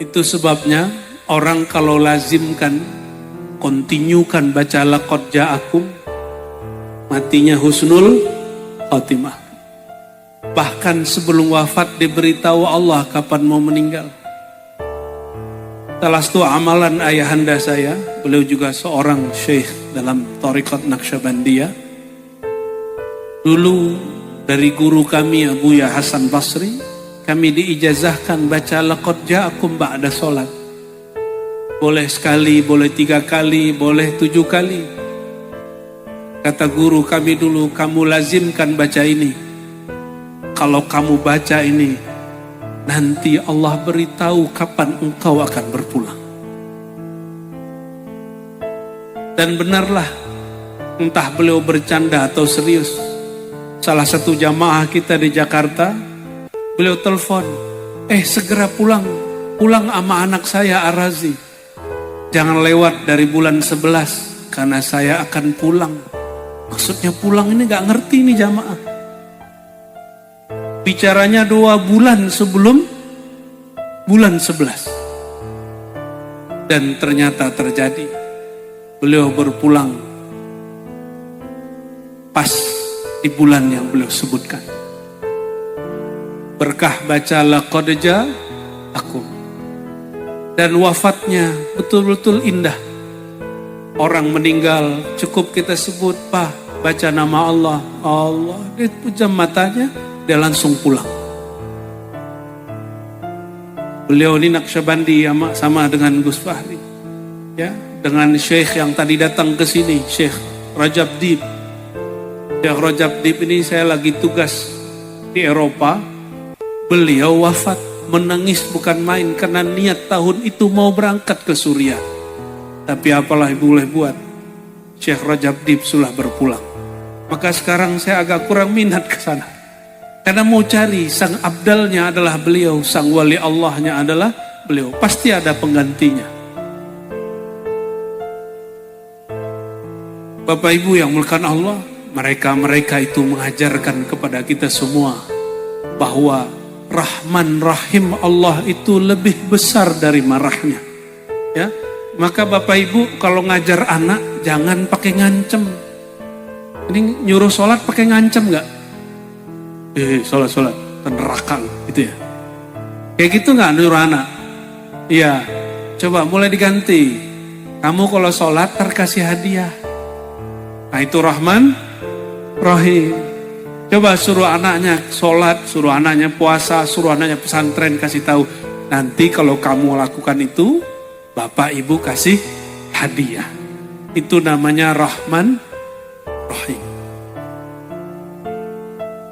Itu sebabnya orang kalau lazimkan, kontinyukan baca laqad ja'akum, matinya husnul khotimah. Bahkan sebelum wafat diberitahu Allah kapan mau meninggal. Salah satu amalan ayahanda saya, beliau juga seorang syekh dalam Thariqat Naqsyabandiyah. Dulu dari guru kami Abuya Hasan Basri, kami diijazahkan baca laqad ja'akum ba'da sholat. Boleh sekali, boleh 3 kali, boleh 7 kali. Kata guru kami dulu, kamu lazimkan baca ini. Kalau kamu baca ini, nanti Allah beritahu kapan engkau akan berpulang. Dan benarlah, entah beliau bercanda atau serius. Salah satu jamaah kita di Jakarta, beliau telepon, segera pulang sama anak saya Arazi. Jangan lewat dari bulan 11, karena saya akan pulang. Maksudnya pulang ini gak ngerti nih jamaah. Bicaranya 2 bulan sebelum bulan 11. Dan ternyata terjadi. Beliau berpulang pas di bulan yang beliau sebutkan. Berkah baca laqad ja'akum. Dan wafatnya betul-betul indah. Orang meninggal cukup kita sebut, Pak, baca nama Allah. Allah, dia pejam matanya, dia langsung pulang. Beliau ini Naqsyabandi sama dengan Gus Fahri. Ya, dengan Syekh yang tadi datang ke sini, Syekh Rajab Dib. Syekh Rajab Dib ini saya lagi tugas di Eropa. Beliau wafat, menangis bukan main karena niat tahun itu mau berangkat ke Suriah. Tapi apalah ibu boleh buat, Syekh Rajab Dib sudah berpulang. Maka sekarang saya agak kurang minat ke sana. Karena mau cari sang abdalnya adalah beliau, sang wali Allahnya adalah beliau. Pasti ada penggantinya. Bapak Ibu yang mulakan Allah, mereka itu mengajarkan kepada kita semua bahwa Rahman Rahim Allah itu lebih besar dari marahnya. Ya, maka Bapak Ibu kalau ngajar anak jangan pakai ngancem. Ini nyuruh sholat pakai ngancem nggak? Sholat neraka gitu ya. Kayak gitu nggak nyuruh anak? Iya, coba mulai diganti. Kamu kalau sholat terkasih hadiah. Nah itu Rahman Rahim. Coba suruh anaknya sholat, suruh anaknya puasa, suruh anaknya pesantren, kasih tahu. Nanti kalau kamu lakukan itu, Bapak Ibu kasih hadiah. Itu namanya Rahman Rahim.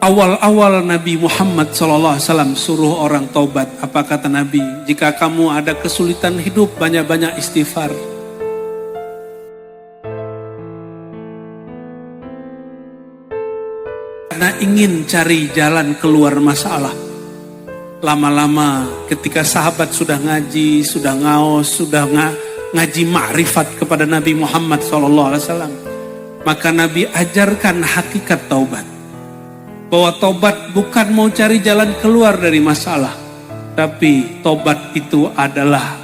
Awal-awal Nabi Muhammad SAW suruh orang taubat. Apa kata Nabi? Jika kamu ada kesulitan hidup, banyak-banyak istighfar. Karena ingin cari jalan keluar masalah. Lama-lama ketika sahabat sudah ngaji, sudah ngaos, sudah ngaji ma'rifat kepada Nabi Muhammad SAW. Maka Nabi ajarkan hakikat taubat. Bahwa taubat bukan mau cari jalan keluar dari masalah. Tapi taubat itu adalah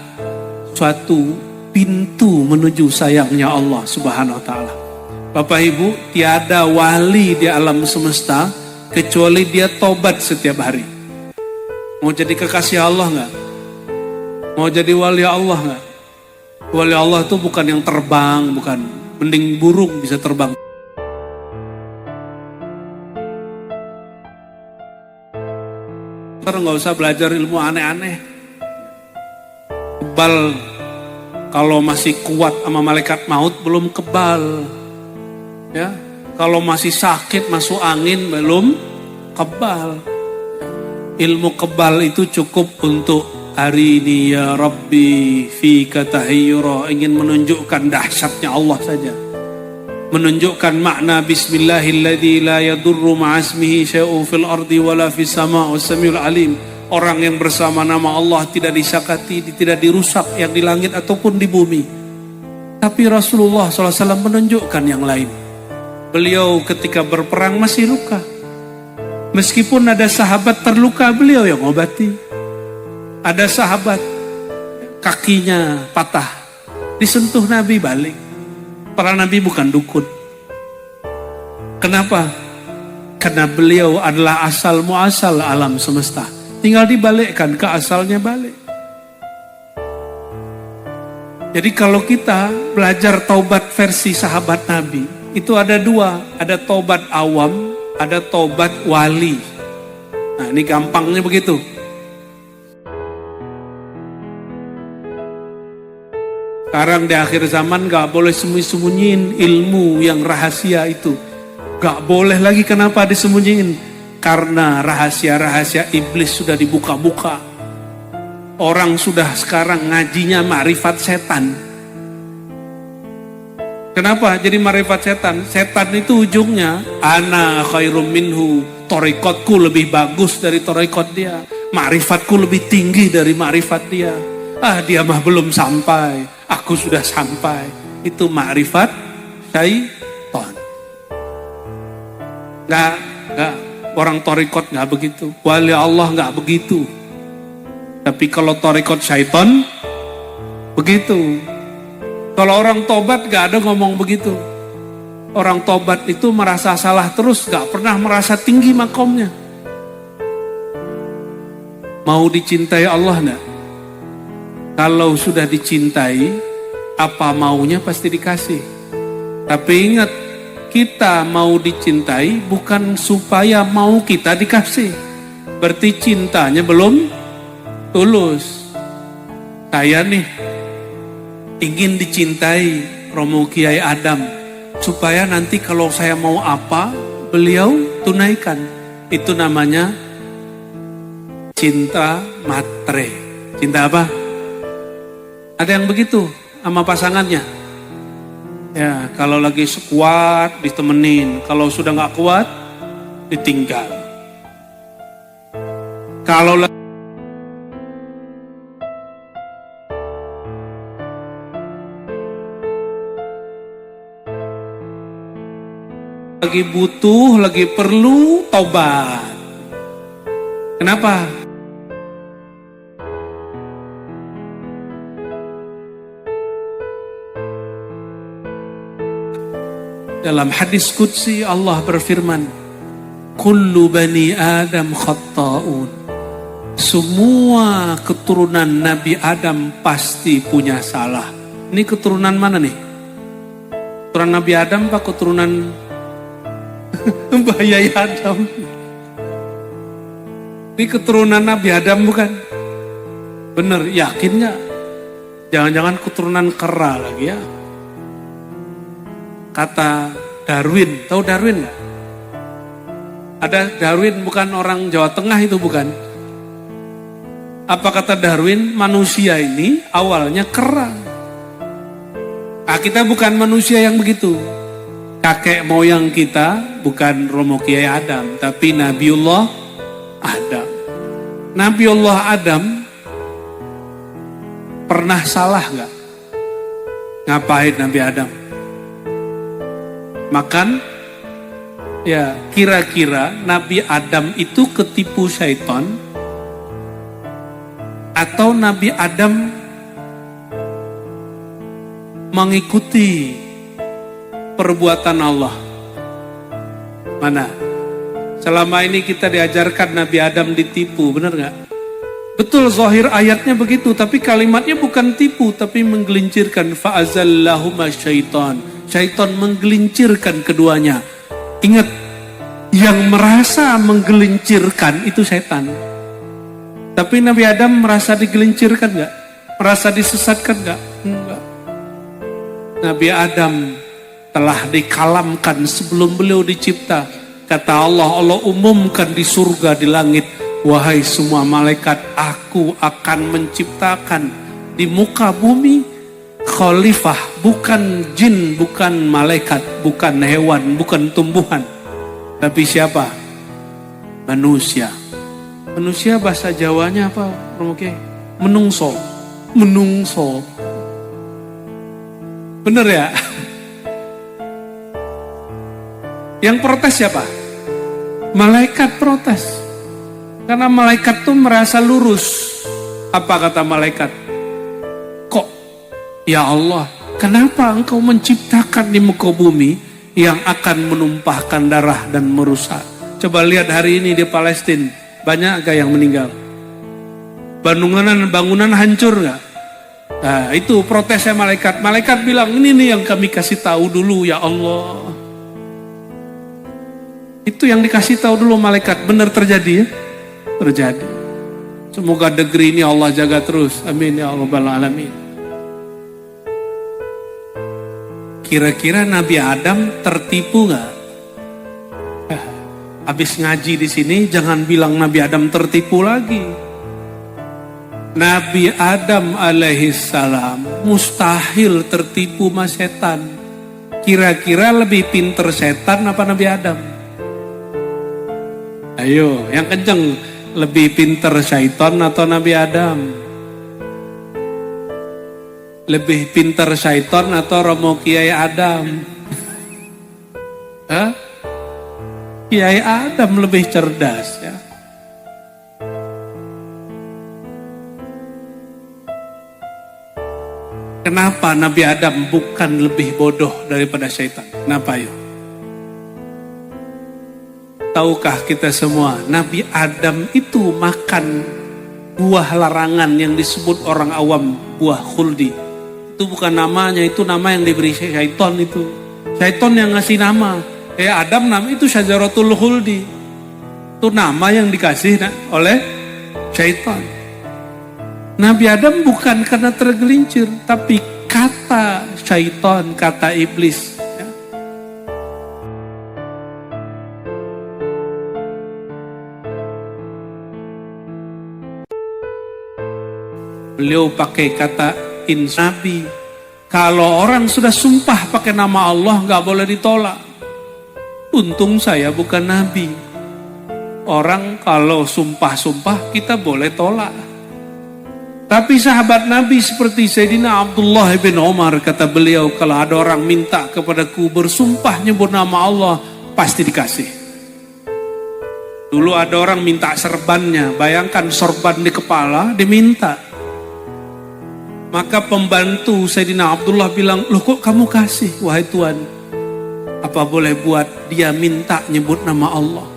suatu pintu menuju sayangnya Allah Subhanahu wa ta'ala. Bapak Ibu, tiada wali di alam semesta kecuali dia taubat setiap hari. Mau jadi kekasih Allah enggak? Mau jadi wali Allah enggak? Wali Allah itu bukan yang terbang, bukan. Mending burung bisa terbang. Nggak usah belajar ilmu aneh-aneh. Kebal, kalau masih kuat sama malaikat maut belum kebal. Ya, kalau masih sakit masuk angin belum kebal. Ilmu kebal itu cukup untuk hari ini ya Rabbi fika tahayyura, ingin menunjukkan dahsyatnya Allah saja. Menunjukkan makna bismillahilladzi la yadurru ma'asmihi syai'un fil ardi wala fis sama' was-samiul alim. Orang yang bersama nama Allah tidak disakati, tidak dirusak yang di langit ataupun di bumi. Tapi Rasulullah SAW menunjukkan yang lain. Beliau ketika berperang masih luka. Meskipun ada sahabat terluka, beliau yang obati. Ada sahabat kakinya patah, disentuh Nabi balik. Para Nabi bukan dukun. Kenapa? Karena beliau adalah asal muasal alam semesta. Tinggal dibalikkan ke asalnya balik. Jadi kalau kita belajar taubat versi sahabat Nabi, itu ada dua. Ada taubat awam, ada taubat wali. Nah ini gampangnya begitu. Sekarang di akhir zaman gak boleh sembunyi-sembunyiin ilmu yang rahasia itu. Gak boleh lagi, kenapa disembunyiin? Karena rahasia-rahasia iblis sudah dibuka-buka. Orang sudah sekarang ngajinya ma'rifat setan. Kenapa jadi ma'rifat setan? Setan itu ujungnya ana khairum minhu, torikotku lebih bagus dari torikot dia, ma'rifatku lebih tinggi dari ma'rifat dia. Dia mah belum sampai, aku sudah sampai. Itu ma'rifat syaitan. Enggak, orang torikot enggak begitu, wali Allah enggak begitu. Tapi kalau torikot syaitan begitu. Kalau orang tobat gak ada ngomong begitu. Orang tobat itu merasa salah terus, gak pernah merasa tinggi makomnya. Mau dicintai Allah enggak? Kalau sudah dicintai, apa maunya pasti dikasih. Tapi ingat, kita mau dicintai bukan supaya mau kita dikasih. Berarti cintanya belum tulus. Saya nih ingin dicintai Romo Kiai Adam, supaya nanti kalau saya mau apa, beliau tunaikan. Itu namanya cinta matre. Cinta apa? Ada yang begitu sama pasangannya. Ya, kalau lagi sekuat ditemenin, kalau sudah gak kuat ditinggal. Kalau lagi butuh, lagi perlu taubat. Kenapa? Dalam hadis qudsi Allah berfirman, kullu bani Adam khatta'un. Semua keturunan Nabi Adam pasti punya salah. Ini keturunan mana nih? Keturunan Nabi Adam apa keturunan Mbak Yai Adam? Ini keturunan Nabi Adam bukan? Bener, yakin gak? Jangan-jangan keturunan kera lagi ya. Kata Darwin, tahu Darwin gak? Ada Darwin, bukan orang Jawa Tengah itu, bukan. Apa kata Darwin? Manusia ini awalnya kera. Kita bukan manusia yang begitu. Kakek moyang kita bukan Romo Kiai Adam, tapi Nabiullah Adam. Nabiullah Adam pernah salah gak? Ngapain Nabi Adam? Makan? Ya, kira-kira Nabi Adam itu ketipu syaitan, atau Nabi Adam mengikuti perbuatan Allah? Mana? Selama ini kita diajarkan Nabi Adam ditipu, benar gak? Betul, zahir ayatnya begitu, tapi kalimatnya bukan tipu, tapi menggelincirkan. Fa'azallahuma syaitan. Syaitan menggelincirkan keduanya. Ingat, yang merasa menggelincirkan itu syaitan. Tapi Nabi Adam merasa digelincirkan gak? Merasa disesatkan gak? Enggak. Nabi Adam telah dikalamkan sebelum beliau dicipta. Kata Allah, Allah umumkan di surga, di langit, wahai semua malaikat, aku akan menciptakan di muka bumi khalifah, bukan jin, bukan malaikat, bukan hewan, bukan tumbuhan, tapi siapa? Manusia. Manusia bahasa Jawanya apa? Oke, menungso. Menungso. Bener ya? Yang protes siapa? Malaikat protes. Karena malaikat tuh merasa lurus. Apa kata malaikat? Ya Allah, kenapa engkau menciptakan di muka bumi yang akan menumpahkan darah dan merusak? Coba lihat hari ini di Palestina, banyak gak yang meninggal? Bangunan hancur gak? Nah itu protesnya malaikat. Malaikat bilang, ini nih yang kami kasih tahu dulu ya Allah. Itu yang dikasih tahu dulu malaikat. Benar terjadi ya? Terjadi. Semoga negeri ini Allah jaga terus. Amin ya Allah alamin. Kira-kira Nabi Adam tertipu gak? Habis ngaji di sini jangan bilang Nabi Adam tertipu lagi. Nabi Adam alaihissalam mustahil tertipu sama setan. Kira-kira lebih pinter setan apa Nabi Adam? Ayo, yang kenceng, lebih pinter syaitan atau Nabi Adam? Lebih pinter syaitan atau Romo Kiai Adam? Hah? Kiai Adam lebih cerdas ya. Kenapa Nabi Adam bukan lebih bodoh daripada syaitan? Kenapa yuk? Tahukah kita semua, Nabi Adam itu makan buah larangan yang disebut orang awam, buah khuldi. Itu bukan namanya, itu nama yang diberi syaitan itu. Syaitan yang ngasih nama. Adam nama itu syajaratul khuldi. Itu nama yang dikasih oleh syaitan. Nabi Adam bukan karena tergelincir, tapi kata syaitan, kata iblis. Beliau pakai kata insabi. Kalau orang sudah sumpah pakai nama Allah nggak boleh ditolak. Untung saya bukan nabi. Orang kalau sumpah-sumpah kita boleh tolak. Tapi sahabat Nabi seperti Sayyidina Abdullah bin Umar, kata beliau, kalau ada orang minta kepadaku bersumpah nyebut nama Allah, pasti dikasih. Dulu ada orang minta serbannya, bayangkan sorban di kepala diminta. Maka pembantu Sayyidina Abdullah bilang, loh kok kamu kasih? Wahai Tuhan, apa boleh buat dia minta nyebut nama Allah?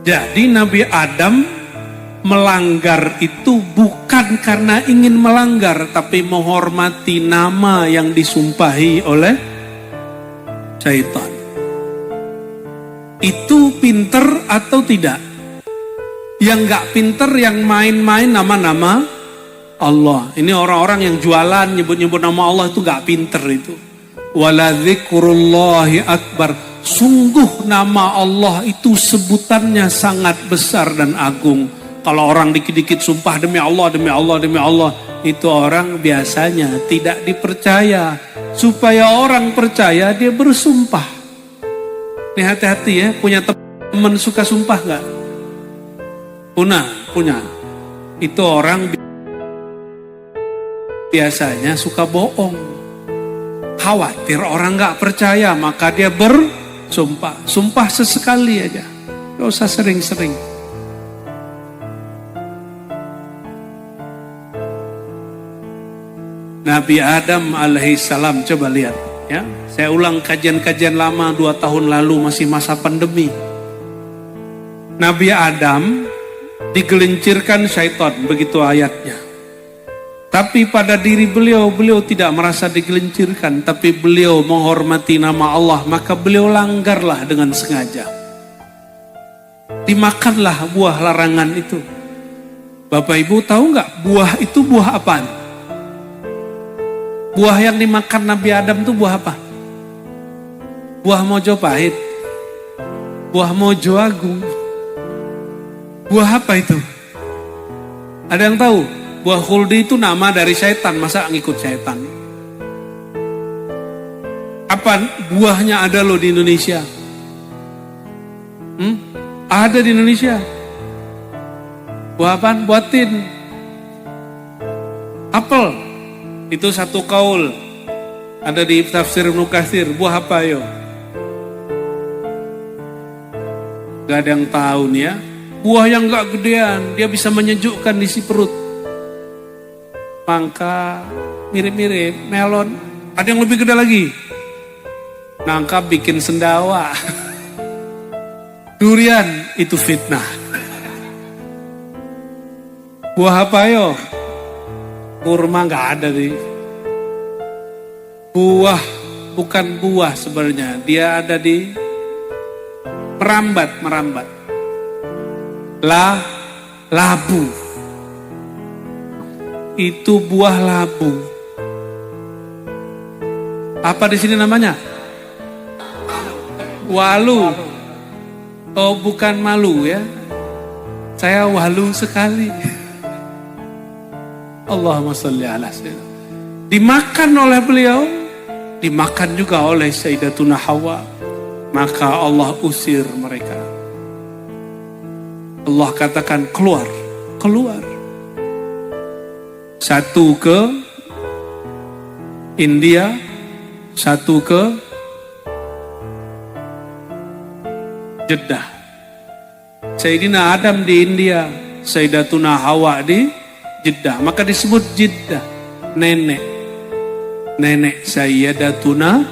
Jadi Nabi Adam melanggar itu bukan karena ingin melanggar, tapi menghormati nama yang disumpahi oleh syaitan. Itu pinter atau tidak? Yang gak pinter yang main-main nama-nama Allah. Ini orang-orang yang jualan nyebut-nyebut nama Allah itu gak pinter itu. Wala dzikrullahi akbar. Sungguh nama Allah itu sebutannya sangat besar dan agung. Kalau orang dikit-dikit sumpah demi Allah, demi Allah, demi Allah, itu orang biasanya tidak dipercaya. Supaya orang percaya dia bersumpah. Ini hati-hati ya, punya teman suka sumpah gak? Punya. Itu orang biasanya suka bohong. Khawatir orang gak percaya, maka dia bersumpah. Sumpah sesekali aja, gak usah sering-sering. Nabi Adam alaihissalam, coba lihat ya. Saya ulang kajian-kajian lama 2 tahun lalu, masih masa pandemi. Nabi Adam digelincirkan syaitan, begitu ayatnya. Tapi pada diri beliau tidak merasa digelincirkan, tapi beliau menghormati nama Allah, maka beliau langgarlah dengan sengaja. Dimakanlah buah larangan itu. Bapak Ibu tahu nggak buah itu buah apaan? Buah yang dimakan Nabi Adam itu buah apa? Buah Mojopahit, buah Mojo Agung. Buah apa itu? Ada yang tahu? Buah khuldi itu nama dari syaitan, masa ngikut syaitan? Apa buahnya ada loh di Indonesia? Ada di Indonesia. Buah apaan? Buah tin. Apel. Itu satu kaul. Ada di tafsir Ibnu Katsir. Buah apa yo? Gak ada yang tahu nih ya. Buah yang gak gedean, dia bisa menyejukkan isi perut. Mangga mirip-mirip, melon. Ada yang lebih gede lagi. Nangka bikin sendawa. Durian itu fitnah. Buah apa yo? Kurma nggak ada nih. Buah bukan buah sebenarnya, dia ada di merambat. Labu. Itu buah labu. Apa di sini namanya? Walu. Oh, bukan malu ya. Saya walu sekali. Allahumma sholli ala sayyidina. Dimakan oleh beliau, dimakan juga oleh Sayyidatuna Hawa. Maka Allah usir mereka. Allah katakan keluar. Satu ke India, satu ke Jeddah. Sayyidina Adam di India, Sayyidatuna Hawa di Jeddah. Maka disebut Jeddah, nenek Sayyidatuna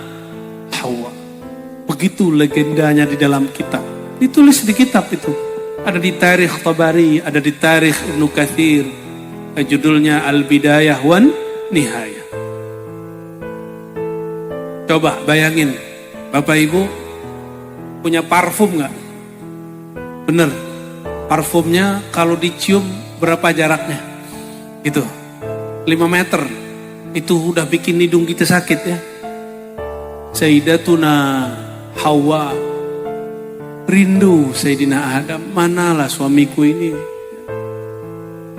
Hawa. Begitu legendanya di dalam kitab. Ditulis di kitab itu. Ada di Tarikh Tabari, ada di Tarikh Ibnu Katsir. Judulnya Al-Bidayah wan Nihayah. Coba bayangin, Bapak Ibu punya parfum nggak? Bener, parfumnya kalau dicium berapa jaraknya? Gitu, 5 meter. Itu udah bikin hidung kita sakit ya. Sayyidatuna Hawa rindu Sayyidina Adam, manalah suamiku ini.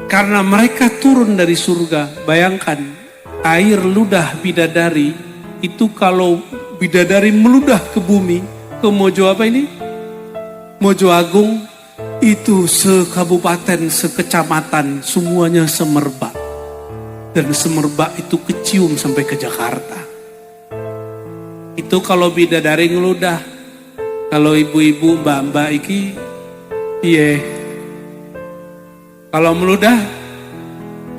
Karena mereka turun dari surga. Bayangkan, air ludah bidadari itu kalau bidadari meludah ke bumi, ke Mojo apa ini? Mojo Agung, itu sekabupaten, sekecamatan, semuanya semerbak. Dan semerbak itu kecium sampai ke Jakarta. Itu kalau bidadari ngeludah. Kalau ibu-ibu, mbak-mbak iki, iya. Kalau meludah,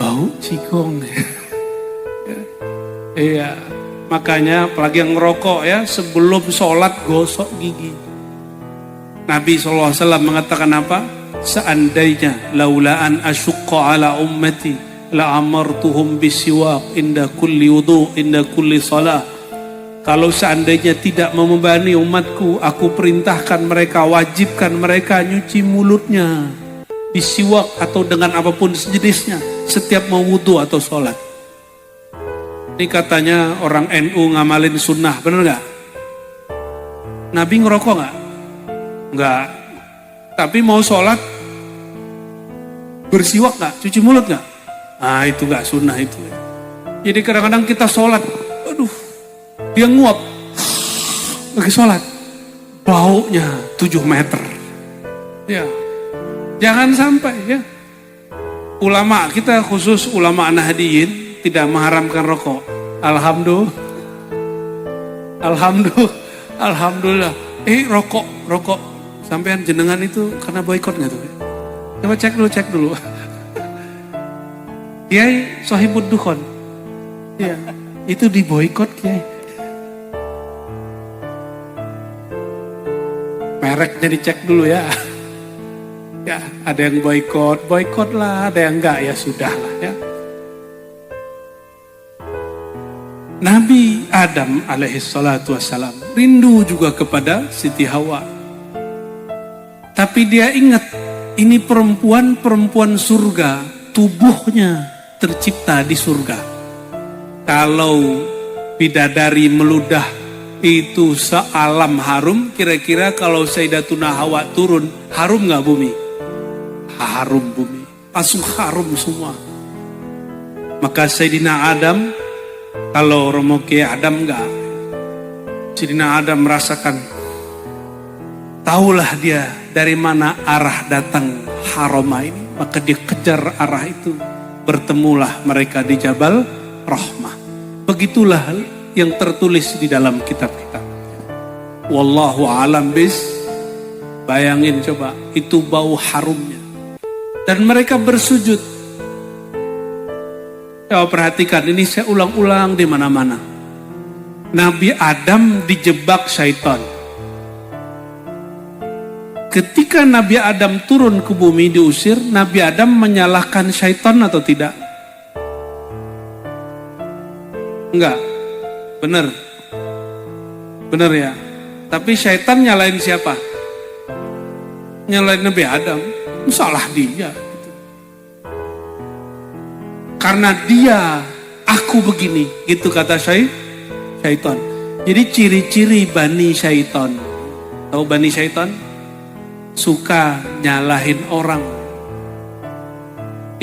bau cikong. Iya, makanya apalagi yang ngerokok ya, sebelum sholat gosok gigi. Nabi SAW mengatakan apa? Seandainya laulaan asyukka ala ummati la amartuhum bisiwak inda kulli wudu inda kulli salah. Kalau seandainya tidak membebani umatku, aku perintahkan mereka, wajibkan mereka nyuci mulutnya bisiwak atau dengan apapun sejenisnya setiap mau wudu atau sholat. Ini katanya orang NU ngamalin sunnah, bener gak? Nabi ngerokok gak? Enggak. Tapi mau sholat bersiwak gak? Cuci mulut gak? Ah itu gak sunnah itu. Jadi kadang-kadang kita sholat, aduh, dia nguap lagi sholat, baunya 7 meter. Ya, jangan sampai ya. Ulama kita khusus ulama Nahdiyin tidak mengharamkan rokok. Alhamdulillah. Rokok. Sampean jenengan itu karena boikot nggak tuh? Coba cek dulu. Kiai Sohibud Dukhon. Ya, itu di boikot Kiai. Mereknya dicek dulu ya. Ya, ada yang boikot lah, ada yang enggak ya sudah lah ya. Nabi Adam alaihissalatu wassalam rindu juga kepada Siti Hawa. Tapi dia ingat, ini perempuan surga, tubuhnya tercipta di surga. Kalau bidadari meludah itu sealam harum, kira-kira kalau Sayyidatuna Hawa turun, harum gak bumi? Harum bumi, langsung harum semua. Maka Sayyidina Adam, kalau Romo Kiai Adam enggak, Sayyidina Adam merasakan, tahulah dia dari mana arah datang haroma ini. Maka dia kejar arah itu, bertemulah mereka di Jabal Rahmah. Begitulah yang tertulis di dalam kitab-kitab. Wallahu alam bis. Bayangin coba, itu bau harumnya. Dan mereka bersujud. Coba perhatikan, ini saya ulang-ulang di mana-mana. Nabi Adam dijebak syaitan. Ketika Nabi Adam turun ke bumi diusir, Nabi Adam menyalahkan syaitan atau tidak? Enggak. Benar. Benar ya. Tapi syaitan nyalain siapa? Nyalain Nabi Adam. Salah dia. Karena dia, aku begini. Gitu kata syaitan. Jadi ciri-ciri Bani Syaitan. Tahu Bani Syaitan? Suka nyalahin orang.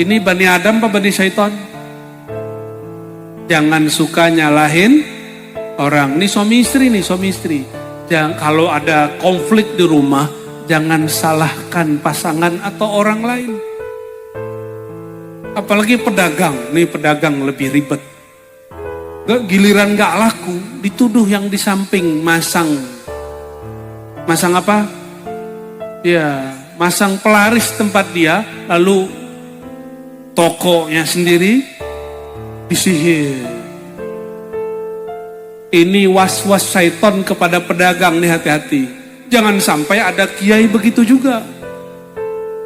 Ini Bani Adam apa Bani Syaitan? Jangan suka nyalahin orang. Ini suami istri. Jangan, kalau ada konflik di rumah, jangan salahkan pasangan atau orang lain. Apalagi pedagang. Nih pedagang lebih ribet. Giliran gak laku, dituduh yang di samping masang apa? Ya, masang pelaris tempat dia, lalu tokonya sendiri disihir. Ini was-was syaitan kepada pedagang nih, hati-hati. Jangan sampai ada kiai begitu juga.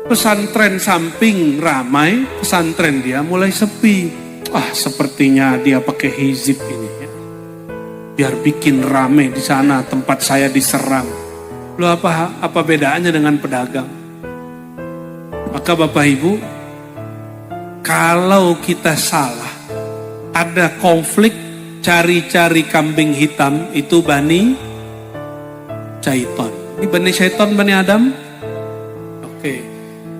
Pesantren samping ramai, pesantren dia mulai sepi. Sepertinya dia pakai hizib ini ya. Biar bikin rame di sana, tempat saya diserang. Lu apa bedanya dengan pedagang? Maka Bapak Ibu, kalau kita salah, ada konflik, cari-cari kambing hitam, itu Bani Syaitan. Ini Bani Syaitan, Bani Adam. Oke.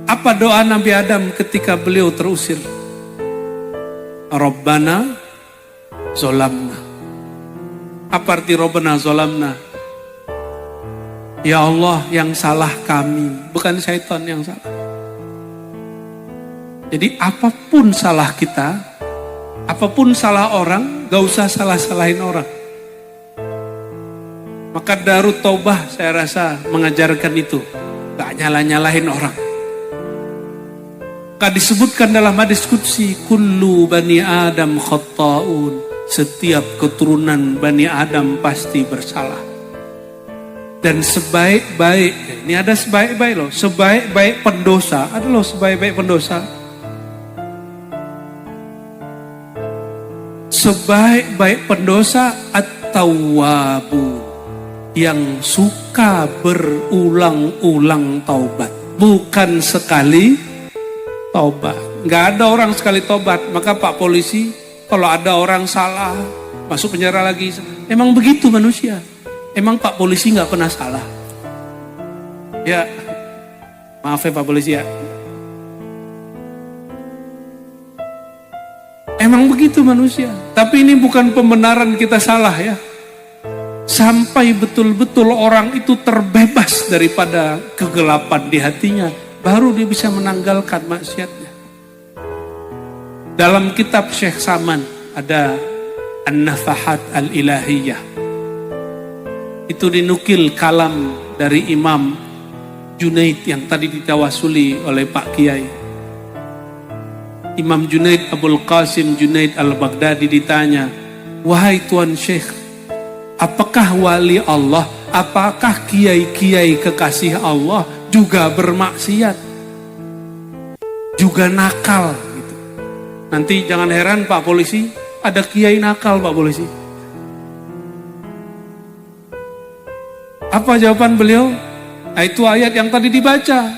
Apa doa Nabi Adam ketika beliau terusir? Rabbana zolamna. Apa arti Rabbana zolamna? Ya Allah, yang salah kami, bukan syaitan yang salah. Jadi apapun salah kita, apapun salah orang, gak usah salah-salahin orang. Maka Darut Taubah saya rasa mengajarkan itu. Gak nyalah-nyalahin orang. Maka disebutkan dalam hadis qudsi, kullu bani Adam khatta'un. Setiap keturunan Bani Adam pasti bersalah. Dan sebaik-baik, ini ada sebaik-baik loh, sebaik-baik pendosa, ada loh sebaik-baik pendosa. Sebaik-baik pendosa at-tawwabun, yang suka berulang-ulang taubat, bukan sekali taubat. Nggak ada orang sekali taubat. Maka Pak Polisi, kalau ada orang salah masuk penjara lagi, emang begitu manusia. Emang Pak Polisi nggak pernah salah? Ya, maaf ya Pak Polisi ya. Emang begitu manusia. Tapi ini bukan pembenaran kita salah ya. Sampai betul-betul orang itu terbebas daripada kegelapan di hatinya, baru dia bisa menanggalkan maksiatnya. Dalam kitab Syekh Saman ada An-Nafahat Al-Ilahiyah. Itu dinukil kalam dari Imam Junaid yang tadi ditawasuli oleh Pak Kiai. Imam Junaid Abul Qasim Junaid Al-Baghdadi ditanya, wahai Tuan Syekh, apakah wali Allah, apakah kiai-kiai kekasih Allah juga bermaksiat, juga nakal gitu. Nanti jangan heran Pak Polisi, ada kiai nakal Pak Polisi. Apa jawaban beliau? Nah, itu ayat yang tadi dibaca.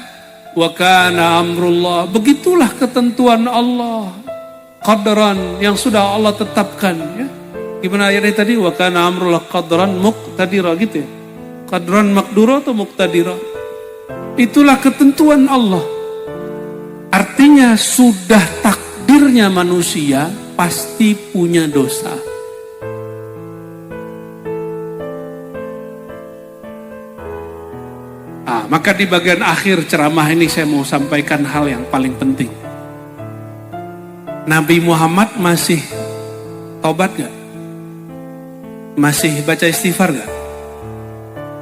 Wa kana amrullah, begitulah ketentuan Allah, qadran yang sudah Allah tetapkan ya. Gimana ayatnya tadi? Wa kana amrullah qadran muqtadira gitu ya. Qadran maqdura atau muqtadira? Itulah ketentuan Allah. Artinya sudah takdirnya manusia pasti punya dosa. Maka di bagian akhir ceramah ini saya mau sampaikan hal yang paling penting. Nabi Muhammad masih taubat gak? Masih baca istighfar gak?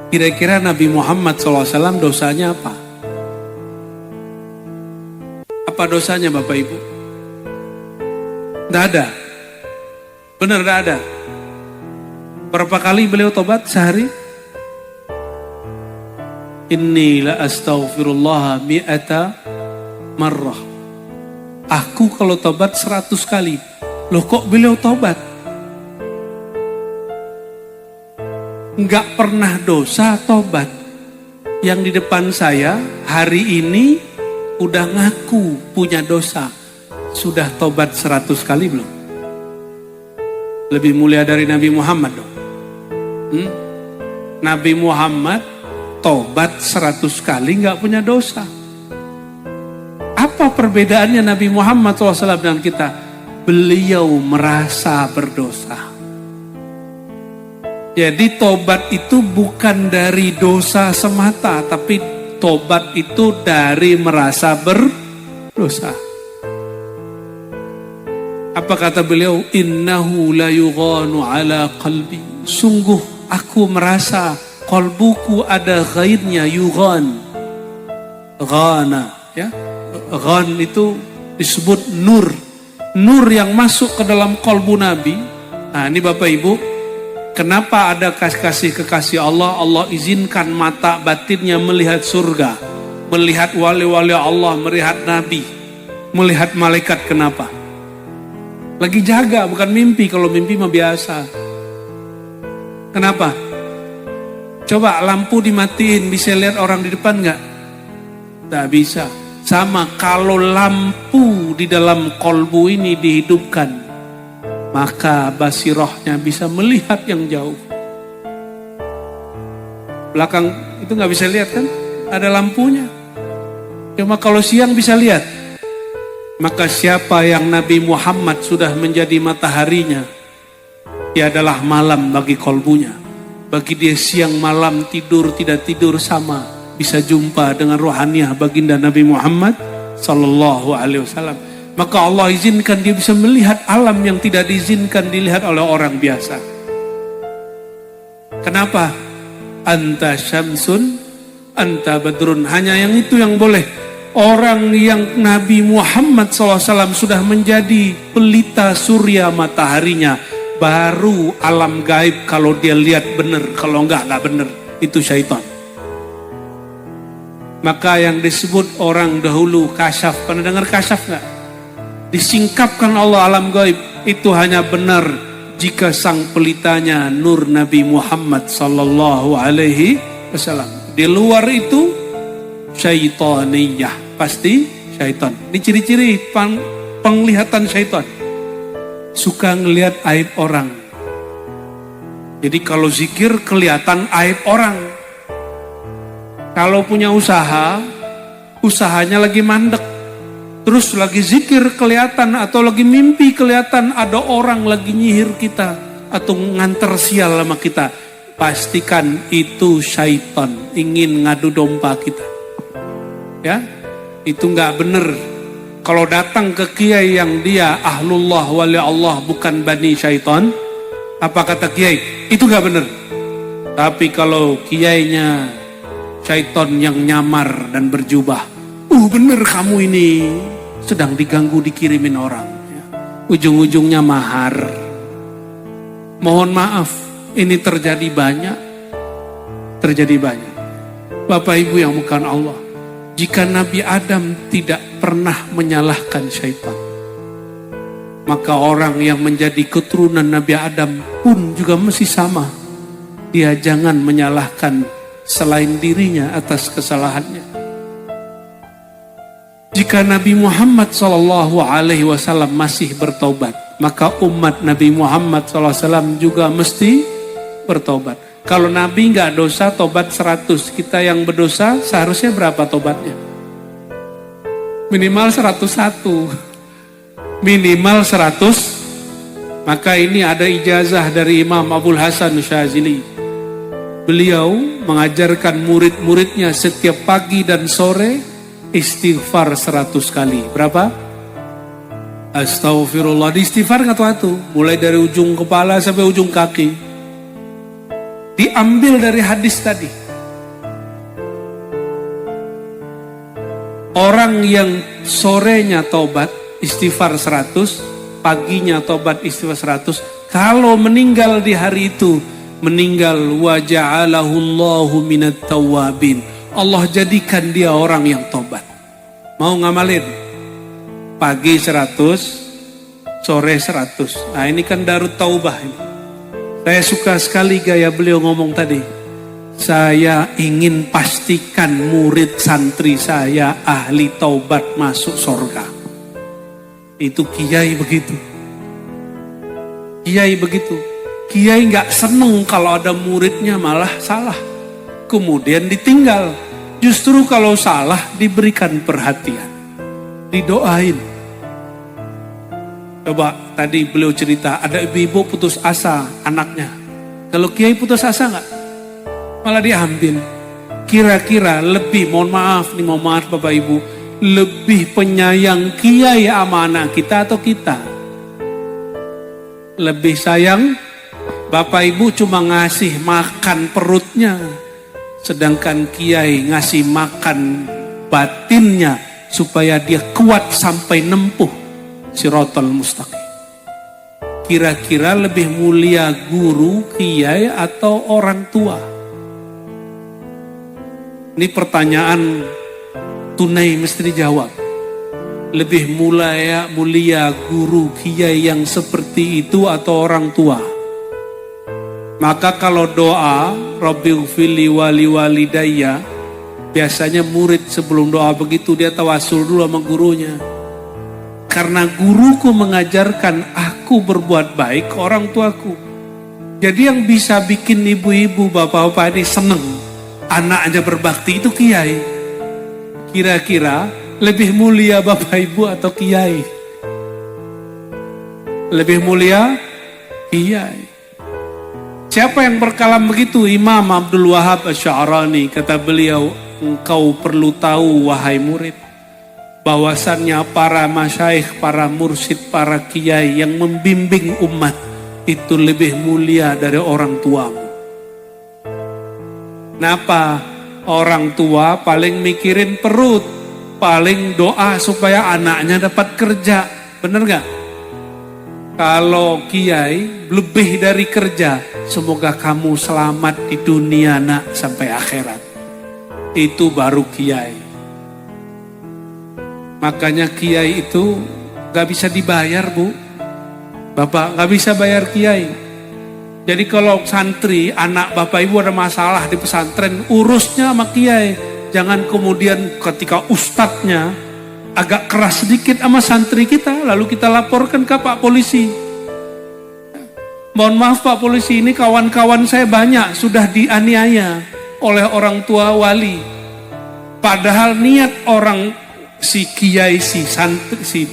Kira-kira Nabi Muhammad SAW dosanya apa? Apa dosanya Bapak Ibu? Tidak ada. Benar tidak ada. Berapa kali beliau tobat sehari? Inni la astaghfirullah mi'ata marrah. Aku kalau tobat 100 kali. Loh kok beliau tobat? Enggak pernah dosa tobat. Yang di depan saya hari ini udah ngaku punya dosa. Sudah tobat 100 kali belum? Lebih mulia dari Nabi Muhammad dong. Nabi Muhammad tobat 100 kali nggak punya dosa. Apa perbedaannya Nabi Muhammad SAW dengan kita? Beliau merasa berdosa. Jadi tobat itu bukan dari dosa semata, tapi tobat itu dari merasa berdosa. Apa kata beliau? Innahu la yughanu ala qalbi. Sungguh aku merasa qalbuku ada ghairnya, yughan. Ghana, ya. Ghan itu disebut nur. Nur yang masuk ke dalam qalbu Nabi. Nah, ini Bapak Ibu, kenapa ada kasih kekasih Allah? Allah izinkan mata batinnya melihat surga, melihat wali-wali Allah, melihat Nabi, melihat malaikat. Kenapa? Lagi jaga, bukan mimpi. Kalau mimpi mah biasa. Kenapa? Coba lampu dimatiin, bisa lihat orang di depan nggak? Tak bisa. Sama kalau lampu di dalam kolbu ini dihidupkan, maka basirohnya bisa melihat yang jauh. Belakang itu nggak bisa lihat kan? Ada lampunya. Cuma kalau siang bisa lihat. Maka siapa yang Nabi Muhammad sudah menjadi mataharinya, dia adalah malam bagi kolbunya. Bagi dia siang malam, tidur tidak tidur sama, bisa jumpa dengan rohaniah baginda Nabi Muhammad Sallallahu Alaihi Wasallam. Maka Allah izinkan dia bisa melihat alam yang tidak diizinkan dilihat oleh orang biasa. Kenapa? Anta syamsun, anta badrun. Hanya yang itu yang boleh. Orang yang Nabi Muhammad SAW sudah menjadi pelita surya mataharinya, baru alam gaib kalau dia lihat benar, kalau enggak benar, itu syaitan. Maka yang disebut orang dahulu kasyaf, pernah dengar kasyaf enggak? Disingkapkan Allah alam gaib, itu hanya benar jika sang pelitanya nur Nabi Muhammad sallallahu alaihi wasallam. Di luar itu syaitaniyah, pasti syaitan. Ini ciri-ciri penglihatan syaitan. Suka ngelihat aib orang. Jadi kalau zikir kelihatan aib orang. Kalau punya usaha, usahanya lagi mandek. Terus lagi zikir kelihatan, atau lagi mimpi kelihatan ada orang lagi nyihir kita atau nganter sial sama kita. Pastikan itu syaitan ingin ngadu domba kita. Ya, itu nggak benar. Kalau datang ke kiai yang dia ahlullah wali Allah bukan bani syaitan, apa kata kiai? Itu nggak benar. Tapi kalau kiainya syaitan yang nyamar dan berjubah, bener kamu ini sedang diganggu dikirimin orang. Ya. Ujung-ujungnya mahar. Mohon maaf, ini terjadi banyak. Terjadi banyak. Bapak Ibu yang bukan Allah. Jika Nabi Adam tidak pernah menyalahkan syaitan, maka orang yang menjadi keturunan Nabi Adam pun juga mesti sama. Dia jangan menyalahkan selain dirinya atas kesalahannya. Jika Nabi Muhammad SAW masih bertobat, maka umat Nabi Muhammad SAW juga mesti bertobat. Kalau Nabi nggak dosa, tobat 100. Kita yang berdosa seharusnya berapa tobatnya? Minimal 101. Minimal 100. Maka ini ada ijazah dari Imam Abul Hasan Syazili. Beliau mengajarkan murid-muridnya setiap pagi dan sore istighfar 100 kali. Berapa? Astaghfirullah. Di istighfar ngatu-ngatu. Mulai dari ujung kepala sampai ujung kaki. Diambil dari hadis tadi. Orang yang sorenya tobat, istighfar 100, paginya tobat istighfar 100. Kalau meninggal di hari itu, meninggal wa ja'alahu Allahu minat tawwabin. Allah jadikan dia orang yang tobat. Mau ngamalin? Pagi 100, sore 100. Nah ini kan Darut Taubah ini. Saya suka sekali gaya beliau ngomong tadi. Saya ingin pastikan murid santri saya ahli taubat masuk surga. Itu kiai begitu. Kiai begitu. Kiai nggak seneng kalau ada muridnya malah salah. Kemudian ditinggal. Justru kalau salah diberikan perhatian. Didoain. Coba tadi beliau cerita ada ibu-ibu putus asa anaknya. Kalau kiai putus asa nggak? Malah diambil. Kira-kira lebih, mohon maaf Bapak Ibu, lebih penyayang kiai sama anak kita atau kita? Lebih sayang Bapak Ibu cuma ngasih makan perutnya, sedangkan kiai ngasih makan batinnya supaya dia kuat sampai nempuh Shiratal Mustaqim. Kira-kira lebih mulia guru, kiai atau orang tua? Ini pertanyaan tunai mesti dijawab. Lebih mulia guru, kiai yang seperti itu atau orang tua? Maka kalau doa Rabbighfirli wali walidayya, biasanya murid sebelum doa begitu dia tawasul dulu sama gurunya. Karena guruku mengajarkan aku berbuat baik ke orang tuaku. Jadi yang bisa bikin ibu-ibu, bapak-bapak ini seneng anaknya berbakti itu kiai. Kira-kira lebih mulia bapak ibu atau kiai? Lebih mulia kiai. Siapa yang berkalam begitu? Imam Abdul Wahab Asy'arani. Kata beliau, engkau perlu tahu wahai murid, bahwasannya para masyaikh, para mursyid, para kiai yang membimbing umat itu lebih mulia dari orang tuamu. Kenapa? Orang tua paling mikirin perut, paling doa supaya anaknya dapat kerja. Bener gak? Kalau kiai lebih dari kerja, semoga kamu selamat di dunia nak sampai akhirat. Itu baru kiai. Makanya kiai itu gak bisa dibayar, Bu. Bapak gak bisa bayar kiai. Jadi kalau santri, anak bapak ibu ada masalah di pesantren, urusnya sama kiai. Jangan kemudian ketika ustadznya agak keras sedikit sama santri kita, lalu kita laporkan ke Pak Polisi. Mohon maaf Pak Polisi, ini kawan-kawan saya banyak sudah dianiaya oleh orang tua wali. Padahal niat orang si kiai, si santri, si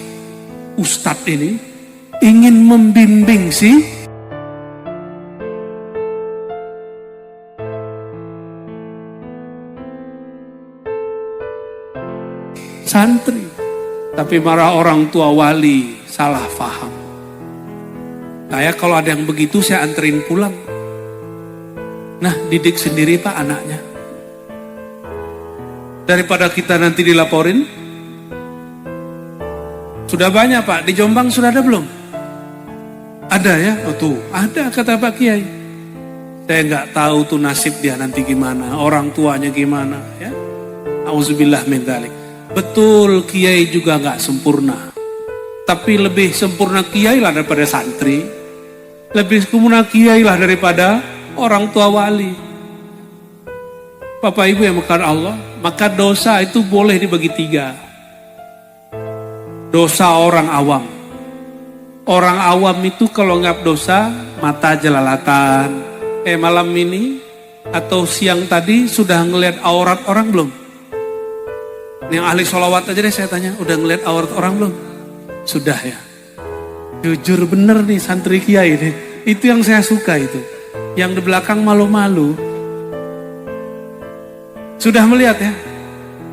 ustadz ini ingin membimbing si santri. Tapi marah orang tua wali salah paham. Saya kalau ada yang begitu saya anterin pulang. Nah, didik sendiri Pak anaknya. Daripada kita nanti dilaporin. Sudah banyak Pak, di Jombang sudah ada belum? Ada ya? Oh tuh, ada kata Pak Kiai. Saya nggak tahu tuh nasib dia nanti gimana, orang tuanya gimana ya. Auzubillah min dzalik. Betul kiai juga nggak sempurna. Tapi lebih sempurna kiai lah daripada santri. Lebih sempurna kiai lah daripada orang tua wali. Bapak Ibu yang mekar Allah, maka dosa itu boleh dibagi 3. Dosa orang awam. Orang awam itu kalau nggak dosa, mata jelalatan. Malam ini atau siang tadi sudah ngelihat aurat orang belum? Yang ahli sholawat aja deh saya tanya, udah ngelihat aurat orang belum? Sudah ya. Jujur bener nih santri kiai nih. Itu yang saya suka itu. Yang di belakang malu-malu. Sudah melihat ya?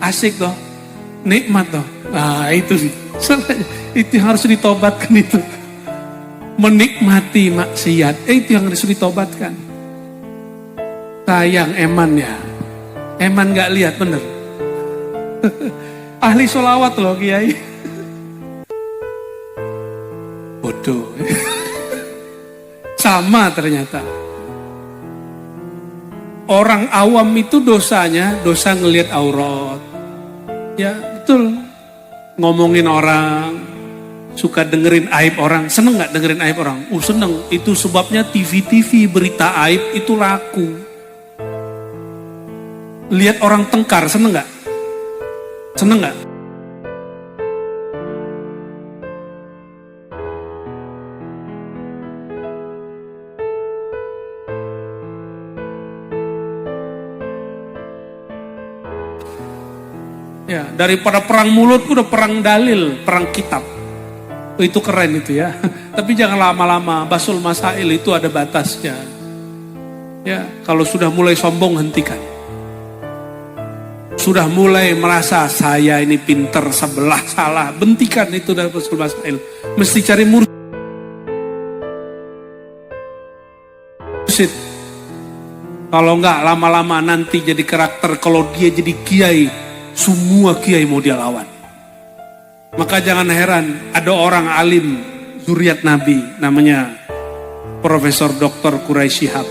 Asik toh. Nikmat toh. Nah itu sih. Itu harus ditobatkan itu. Menikmati maksiat. Itu yang harus ditobatkan. Sayang eman ya. Eman gak lihat bener. Ahli sholawat loh kiai. bodoh. Sama ternyata. Orang awam itu dosanya, dosa ngelihat aurat. Ya betul. Ngomongin orang, suka dengerin aib orang. Seneng gak dengerin aib orang? Seneng. Itu sebabnya TV-TV berita aib itu laku. Lihat orang tengkar, seneng gak? Seneng gak? Ya, daripada perang mulut udah perang dalil, perang kitab. Itu keren itu ya. Tapi jangan lama-lama, basul masail itu ada batasnya. Ya, kalau sudah mulai sombong hentikan. Sudah mulai merasa saya ini pinter sebelah salah, bentikan itu dari basul masail. Mesti cari mursyid. Kalau enggak lama-lama nanti jadi karakter, kalau dia jadi kiai, semua kiai mau dia lawan. Maka jangan heran ada orang alim zuriat Nabi namanya Profesor Dr. Quraisy Shihab.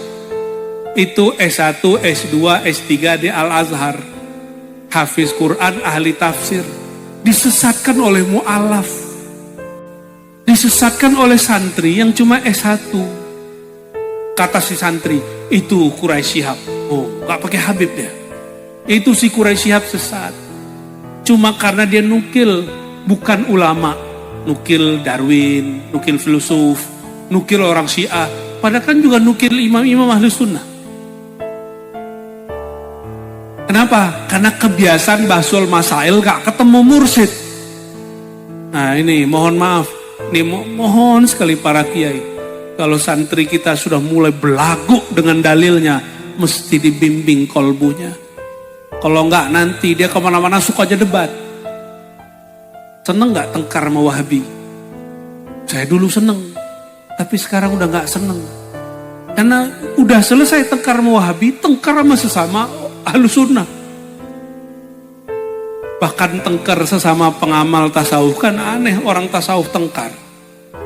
Itu S1, S2, S3 di Al-Azhar. Hafiz Quran, ahli tafsir. Disesatkan oleh mu'alaf. Disesatkan oleh santri yang cuma S1. Kata si santri, itu Quraisy Shihab. Oh, gak pakai Habib dia. Itu si Quraisy Shihab sesat. Cuma karena dia nukil, bukan ulama. Nukil Darwin, nukil filosof, nukil orang Syiah. Padahal kan juga nukil imam-imam ahli sunnah. Kenapa? Karena kebiasaan basul masail gak ketemu mursyid. Nah ini mohon maaf. Ini mohon sekali para kiai. Kalau santri kita sudah mulai belagu dengan dalilnya, mesti dibimbing kolbunya. Kalau enggak nanti dia kemana-mana suka aja debat. Seneng enggak tengkar sama Wahabi? Saya dulu seneng, tapi sekarang udah enggak seneng. Karena udah selesai tengkar sama Wahabi, tengkar sama sesama Ahlus Sunnah. Bahkan tengkar sesama pengamal tasawuf, kan aneh orang tasawuf tengkar.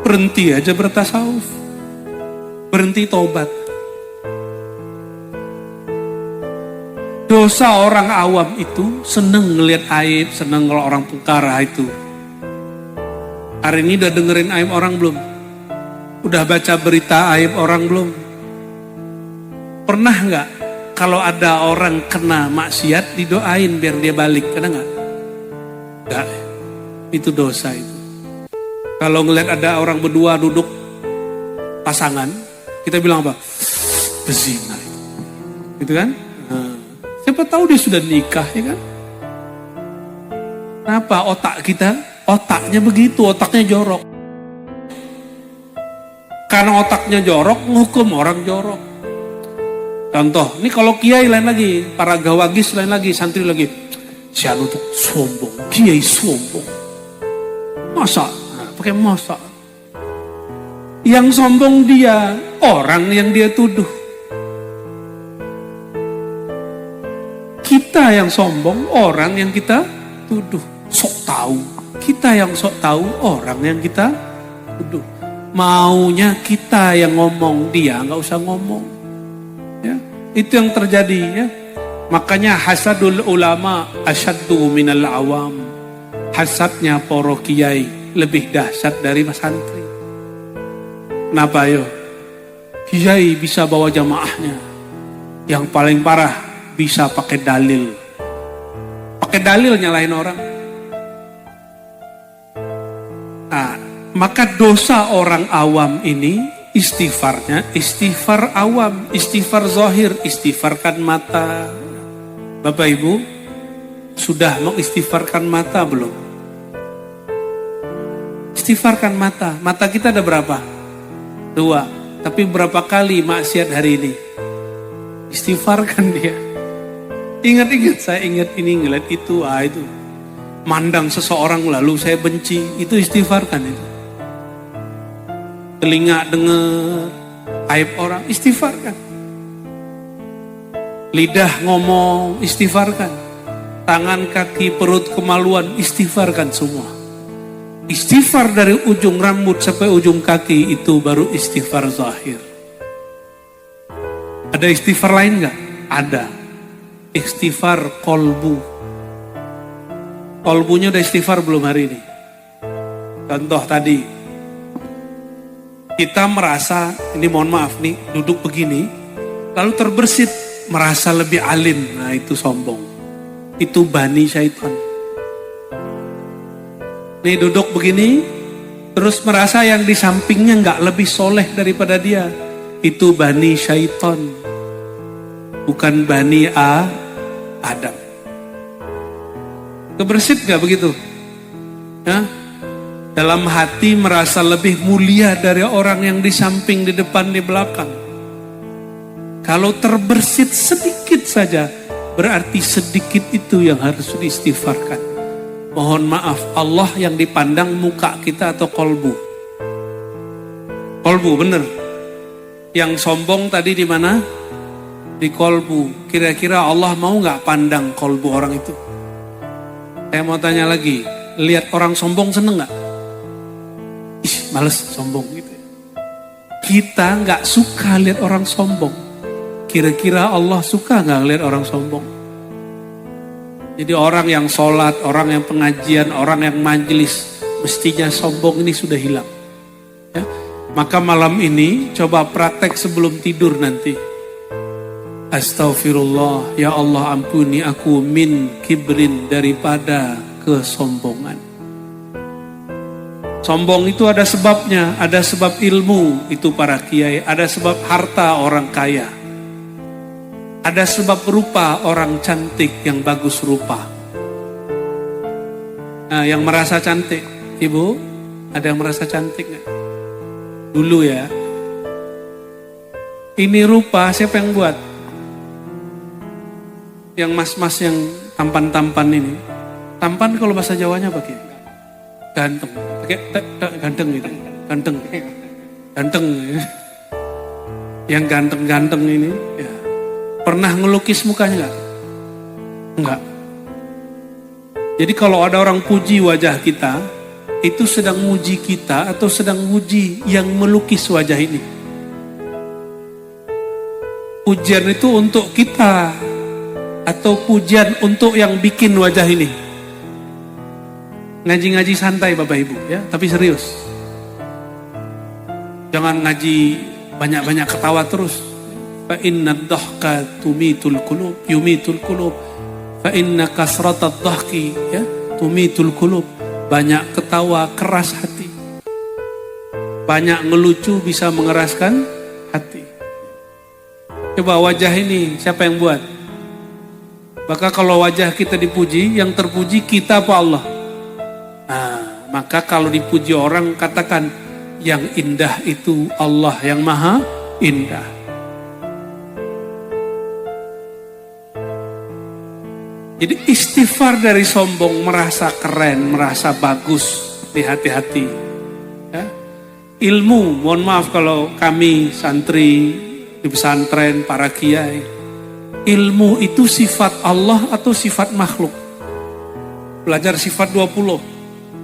Berhenti aja bertasawuf. Berhenti taubat. Dosa orang awam itu seneng ngelihat aib, seneng kalau orang tengkar itu. Hari ini udah dengerin aib orang belum? Udah baca berita aib orang belum? Pernah nggak kalau ada orang kena maksiat didoain biar dia balik? Pernah nggak? Nggak. Itu dosa itu. Kalau ngelihat ada orang berdua duduk pasangan, kita bilang apa? Berzina. Gitu kan? Siapa tahu dia sudah nikah, ya kan? Kenapa otak kita? Otaknya begitu, otaknya jorok. Karena otaknya jorok, menghukum orang jorok. Contoh, ini kalau kiai lain lagi, para gawagis lain lagi, santri lagi. Si anu tuh sombong, kiai sombong. Masa? Nah, pakai masa. Yang sombong dia, orang yang dia tuduh. Kita yang sombong, orang yang kita tuduh. Sok tahu. Kita yang sok tahu, orang yang kita tuduh. Maunya kita yang ngomong, dia nggak usah ngomong. Ya, itu yang terjadi ya. Makanya hasadul ulama asyaddu minal awam. Hasadnya para kiai lebih dahsyat dari santri. Kenapa yo? Kiai bisa bawa jamaahnya. Yang paling parah bisa pakai dalil. Pakai dalil nyalahin orang. Nah, maka dosa orang awam ini istighfarnya, istighfar awam, istighfar zahir, istighfarkan mata. Bapak Ibu, sudah mengistighfarkan mata belum? Istighfarkan mata. Mata kita ada berapa? 2. Tapi berapa kali maksiat hari ini? Istighfarkan dia. Ingat-ingat, saya ingat ini, ngeliat itu, itu. Mandang seseorang lalu saya benci, itu istighfarkan itu. Telinga dengar aib orang, istighfarkan. Lidah ngomong, istighfarkan. Tangan, kaki, perut, kemaluan, istighfarkan semua. Istighfar dari ujung rambut sampai ujung kaki itu baru istighfar zahir. Ada istighfar lain nggak? Ada. Istighfar kolbu. Kolbunya udah istighfar belum hari ini? Contoh tadi, kita merasa, ini mohon maaf nih, duduk begini, lalu terbersit, merasa lebih alim. Nah itu sombong. Itu bani syaitan. Nih duduk begini, terus merasa yang di sampingnya nggak lebih soleh daripada dia. Itu bani syaitan, bukan bani Adam. Kebersit nggak begitu? Ya? Dalam hati merasa lebih mulia dari orang yang di samping, di depan, di belakang. Kalau terbersit sedikit saja, berarti sedikit itu yang harus diistighfarkan. Mohon maaf, Allah yang dipandang muka kita atau kolbu? Kolbu, bener. Yang sombong tadi di mana? Di kolbu. Kira-kira Allah mau nggak pandang kolbu orang itu? Saya mau tanya lagi, lihat orang sombong seneng nggak? Ih, males sombong gitu. Kita nggak suka lihat orang sombong. Kira-kira Allah suka nggak lihat orang sombong? Jadi orang yang sholat, orang yang pengajian, orang yang majelis, mestinya sombong ini sudah hilang. Ya? Maka malam ini coba praktek sebelum tidur nanti. Astaghfirullah, ya Allah ampuni aku min kibrin, daripada kesombongan. Sombong itu ada sebabnya, ada sebab ilmu, itu para kiai, ada sebab harta orang kaya. Ada sebab rupa orang cantik yang bagus rupa. Nah, yang merasa cantik, ibu, ada yang merasa cantik nggak? Dulu ya. Ini rupa siapa yang buat? Yang mas-mas yang tampan-tampan ini. Tampan kalau bahasa Jawanya pakai ganteng, pakai ganteng gitu, ganteng, ganteng. Yang ganteng-ganteng ini. Ya. Pernah ngelukis mukanya nggak? Enggak. Jadi kalau ada orang puji wajah kita, itu sedang muji kita atau sedang muji yang melukis wajah ini. Pujian itu untuk kita atau pujian untuk yang bikin wajah ini. Ngaji-ngaji santai Bapak Ibu ya, tapi serius. Jangan ngaji banyak-banyak ketawa terus. Fa inna dhahka tumitul qulub, yumitul qulub. Fa inna kasratad dhahki ya, tumitul qulub. Banyak ketawa keras hati. Banyak ngelucu bisa mengeraskan hati. Coba wajah ini siapa yang buat? Maka kalau wajah kita dipuji, yang terpuji kita apa Allah? Nah, maka kalau dipuji orang katakan yang indah itu Allah yang maha indah. Jadi istighfar dari sombong, merasa keren, merasa bagus di hati-hati. Ya. Ilmu, mohon maaf kalau kami santri di pesantren, para kiai. Ilmu itu sifat Allah atau sifat makhluk? Belajar sifat 20.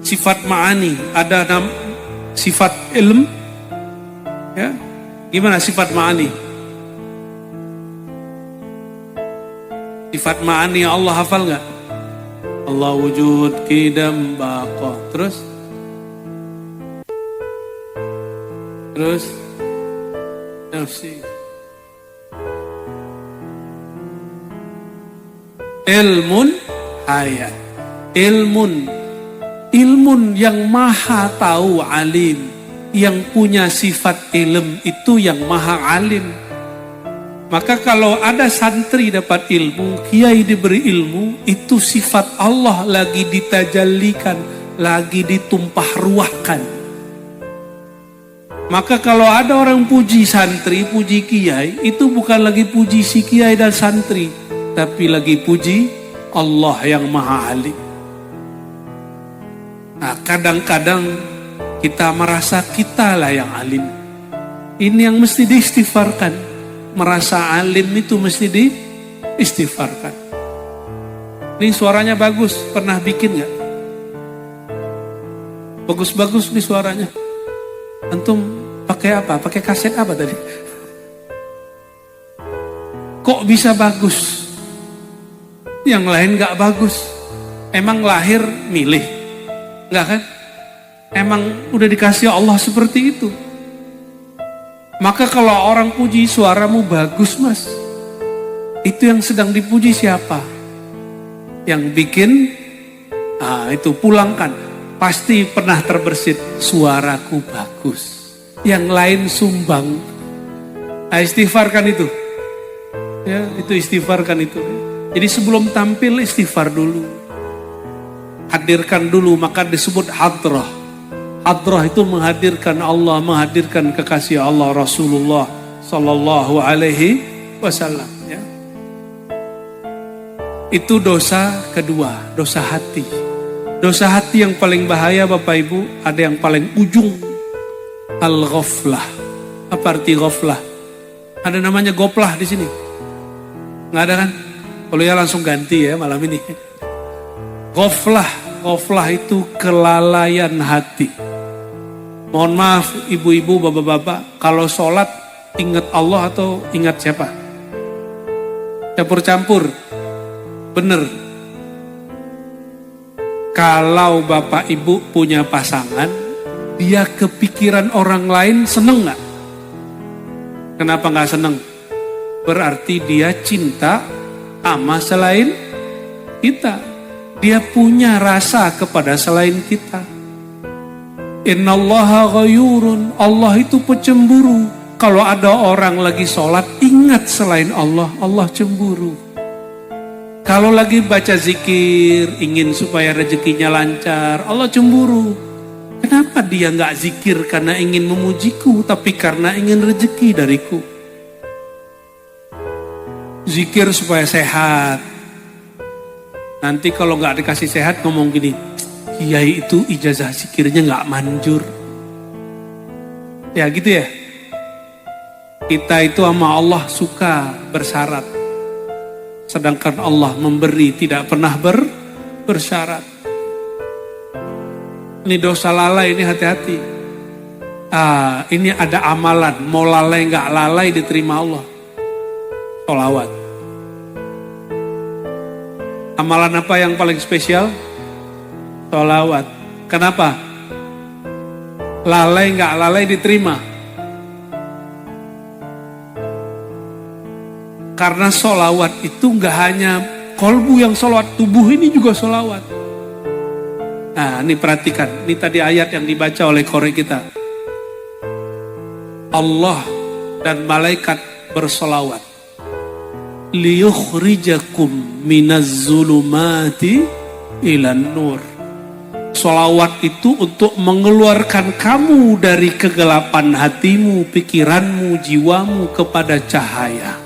Sifat ma'ani, ada sifat ilm. Ya. Gimana sifat ma'ani? Sifat ma'ani Allah hafal gak? Allah wujud, qidam, baqa. Terus? Nafsi. Ilmun hayat. Ilmun yang maha tahu, alim. Yang punya sifat ilm itu yang maha alim. Maka kalau ada santri dapat ilmu, kiai diberi ilmu, itu sifat Allah lagi ditajallikan, lagi ditumpah ruahkan. Maka kalau ada orang puji santri, puji kiai, itu bukan lagi puji si kiai dan santri, tapi lagi puji Allah yang maha alim. Nah, kadang-kadang kita merasa kita lah yang alim. Ini yang mesti diistighfarkan. Merasa alim itu mesti diistighfarkan. Ini suaranya bagus, pernah bikin gak? Bagus-bagus nih suaranya. Antum pakai apa? Pakai kaset apa tadi? Kok bisa bagus? Yang lain gak bagus. Emang lahir milih? Enggak kan? Emang udah dikasih Allah seperti itu. Maka kalau orang puji suaramu bagus mas, itu yang sedang dipuji siapa? Yang bikin, itu pulangkan. Pasti pernah terbersit, suaraku bagus. Yang lain sumbang. Istighfarkan itu. Ya, itu istighfarkan itu. Jadi sebelum tampil istighfar dulu. Hadirkan dulu, maka disebut hadrah. Hadrah itu menghadirkan Allah, menghadirkan kekasih Allah Rasulullah Sallallahu Alaihi Wasallam. Ya. Itu dosa kedua, dosa hati. Dosa hati yang paling bahaya Bapak Ibu, ada yang paling ujung, al-ghaflah. Apa arti ghaflah? Ada namanya goplah di sini. Nggak ada kan? Kalau ya langsung ganti ya malam ini. Ghaflah itu kelalaian hati. Mohon maaf ibu-ibu, bapak-bapak, kalau sholat ingat Allah atau ingat siapa? Campur-campur. Bener. Kalau bapak ibu punya pasangan, dia kepikiran orang lain, seneng gak? Kenapa gak seneng? Berarti dia cinta sama selain kita. Dia punya rasa kepada selain kita. Innallaha ghayurun. Allah itu pecemburu. Kalau ada orang lagi sholat, ingat selain Allah, Allah cemburu. Kalau lagi baca zikir, ingin supaya rezekinya lancar, Allah cemburu. Kenapa dia gak zikir karena ingin memujiku, tapi karena ingin rezeki dariku? Zikir supaya sehat. Nanti kalau gak dikasih sehat ngomong gini, kiai itu ijazah zikirnya gak manjur. Ya gitu ya. Kita itu sama Allah suka bersyarat. Sedangkan Allah memberi tidak pernah bersyarat. Ini dosa lalai, ini hati-hati. Ini ada amalan, mau lalai gak lalai diterima Allah. Sholawat. Amalan apa yang paling spesial? Sholawat. Kenapa? Lalai gak lalai diterima. Karena sholawat itu gak hanya kolbu yang sholawat, tubuh ini juga sholawat. Nah ini perhatikan, ini tadi ayat yang dibaca oleh korek kita. Allah dan malaikat bersolawat. Liyukhrijakum minaz zulumati ilan nur. Solawat itu untuk mengeluarkan kamu dari kegelapan hatimu, pikiranmu, jiwamu kepada cahaya.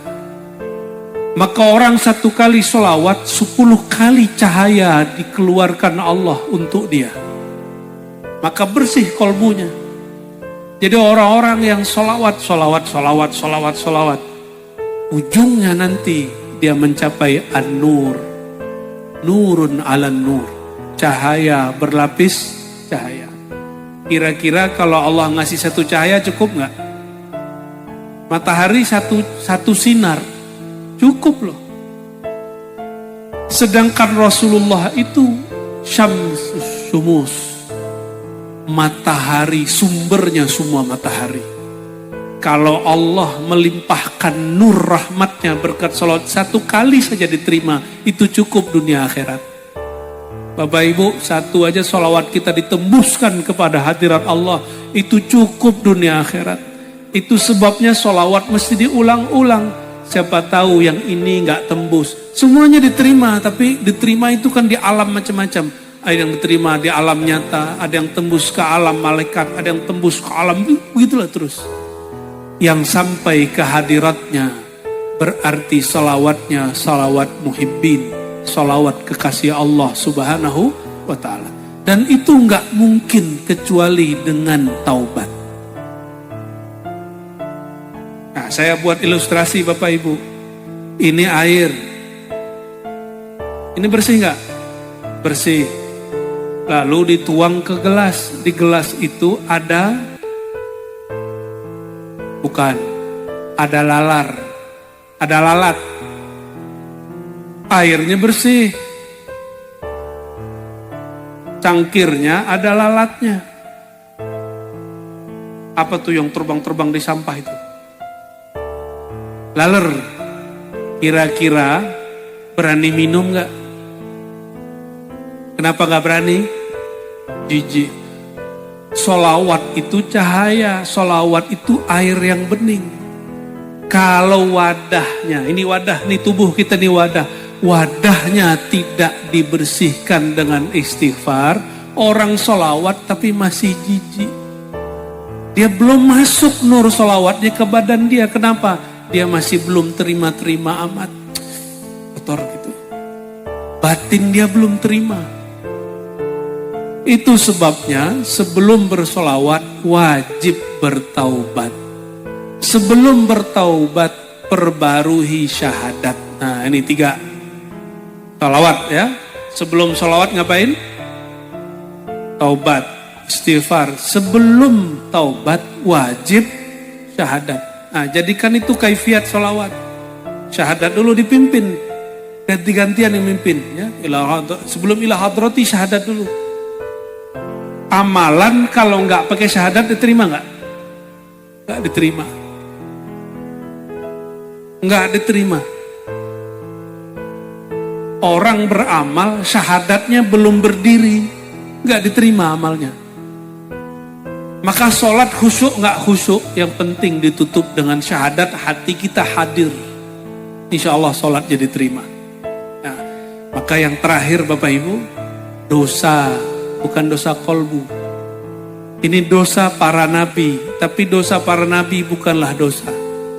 Maka orang satu kali solawat, 10 kali cahaya dikeluarkan Allah untuk dia. Maka bersih kolbunya. Jadi orang-orang yang solawat, ujungnya nanti dia mencapai an-nur. Nurun ala nur. Cahaya berlapis cahaya. Kira-kira kalau Allah ngasih satu cahaya cukup nggak? Matahari satu sinar. Cukup loh. Sedangkan Rasulullah itu syamsus sumus. Matahari, sumbernya semua matahari. Kalau Allah melimpahkan nur rahmatnya berkat salat satu kali saja diterima, itu cukup dunia akhirat. Bapak Ibu, satu aja salawat kita ditembuskan kepada hadirat Allah, itu cukup dunia akhirat. Itu sebabnya salawat mesti diulang-ulang. Siapa tahu yang ini nggak tembus. Semuanya diterima, tapi diterima itu kan di alam macam-macam. Ada yang diterima di alam nyata, ada yang tembus ke alam malaikat, ada yang tembus ke alam, begitulah terus. Yang sampai ke hadiratnya berarti salawatnya salawat muhibbin, salawat kekasih Allah Subhanahu wa ta'ala. Dan itu nggak mungkin kecuali dengan taubat. Nah, saya buat ilustrasi Bapak Ibu. Ini air. Ini bersih nggak? Bersih. Lalu dituang ke gelas. Di gelas itu ada, bukan, ada lalar, ada lalat. Airnya bersih. Cangkirnya ada lalatnya. Apa tuh yang terbang-terbang di sampah itu? Laler. Kira-kira berani minum gak? Kenapa gak berani? Jijik. Sholawat itu cahaya, sholawat itu air yang bening. Kalau wadahnya, ini wadah, ini tubuh kita nih wadah. Wadahnya tidak dibersihkan dengan istighfar, orang sholawat tapi masih jijik. Dia belum masuk nur sholawatnya ke badan dia. Kenapa? Dia masih belum terima-terima amat. Kotor gitu. Batin dia belum terima. Itu sebabnya sebelum bersolawat wajib bertaubat. Sebelum bertaubat perbarui syahadat. Nah ini 3. Salawat ya. Sebelum salawat ngapain? Taubat, istighfar. Sebelum taubat wajib syahadat. Nah jadikan itu kaifiat salawat. Syahadat dulu dipimpin. Ganti-gantian yang mimpin ya. Sebelum ila hadrati syahadat dulu. Amalan kalau nggak pakai syahadat diterima nggak? Nggak diterima. Nggak diterima. Orang beramal, syahadatnya belum berdiri, nggak diterima amalnya. Maka sholat khusyuk nggak khusyuk, yang penting ditutup dengan syahadat, hati kita hadir. Insya Allah sholat jadi diterima. Nah, maka yang terakhir Bapak Ibu, dosa, bukan dosa kolbu. Ini dosa para nabi, tapi dosa para nabi bukanlah dosa.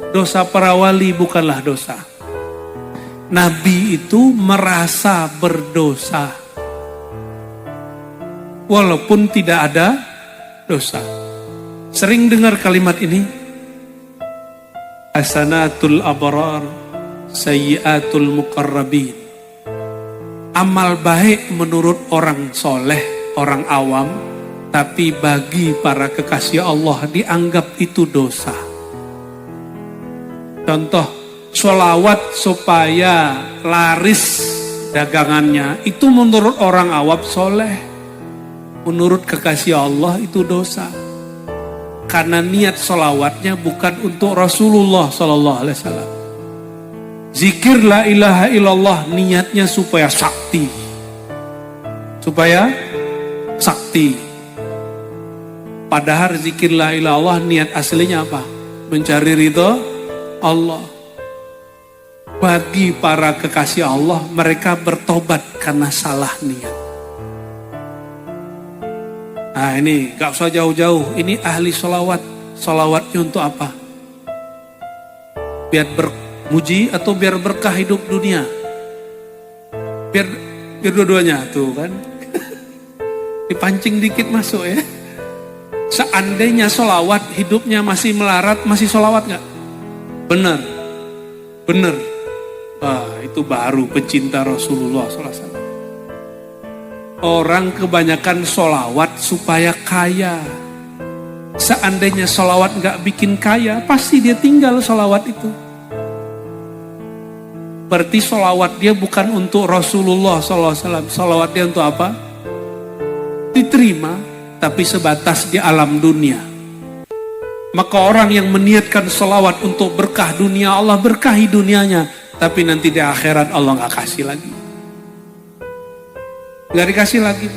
Dosa para wali bukanlah dosa. Nabi itu merasa berdosa. Walaupun tidak ada dosa. Sering dengar kalimat ini. Hasanatul abrar, sayyiatul muqarrabin. Amal baik menurut orang soleh, orang awam. Tapi bagi para kekasih Allah dianggap itu dosa. Contoh. Sholawat supaya laris dagangannya itu menurut orang awam soleh, menurut kekasih Allah itu dosa karena niat sholawatnya bukan untuk Rasulullah Sallallahu Alaihi Wasallam. Zikir la ilaha illallah niatnya supaya sakti, padahal zikir la ilaha illallah niat aslinya apa? Mencari ridho Allah. Bagi para kekasih Allah, mereka bertobat karena salah niat. Nah ini gak usah jauh-jauh, ini ahli sholawat. Sholawatnya untuk apa? Biar bermuji atau biar berkah hidup dunia? Biar dua-duanya tuh kan. Dipancing dikit masuk ya. Seandainya sholawat hidupnya masih melarat, masih sholawat gak? Bener. Itu baru pecinta Rasulullah SAW. Orang kebanyakan sholawat supaya kaya. Seandainya sholawat gak bikin kaya, pasti dia tinggal sholawat itu. Berarti sholawat dia bukan untuk Rasulullah SAW. Sholawat dia untuk apa? Diterima, tapi sebatas di alam dunia. Maka orang yang meniatkan sholawat untuk berkah dunia, Allah berkahi dunianya. Tapi nanti di akhirat Allah gak kasih lagi. Gak dikasih lagi.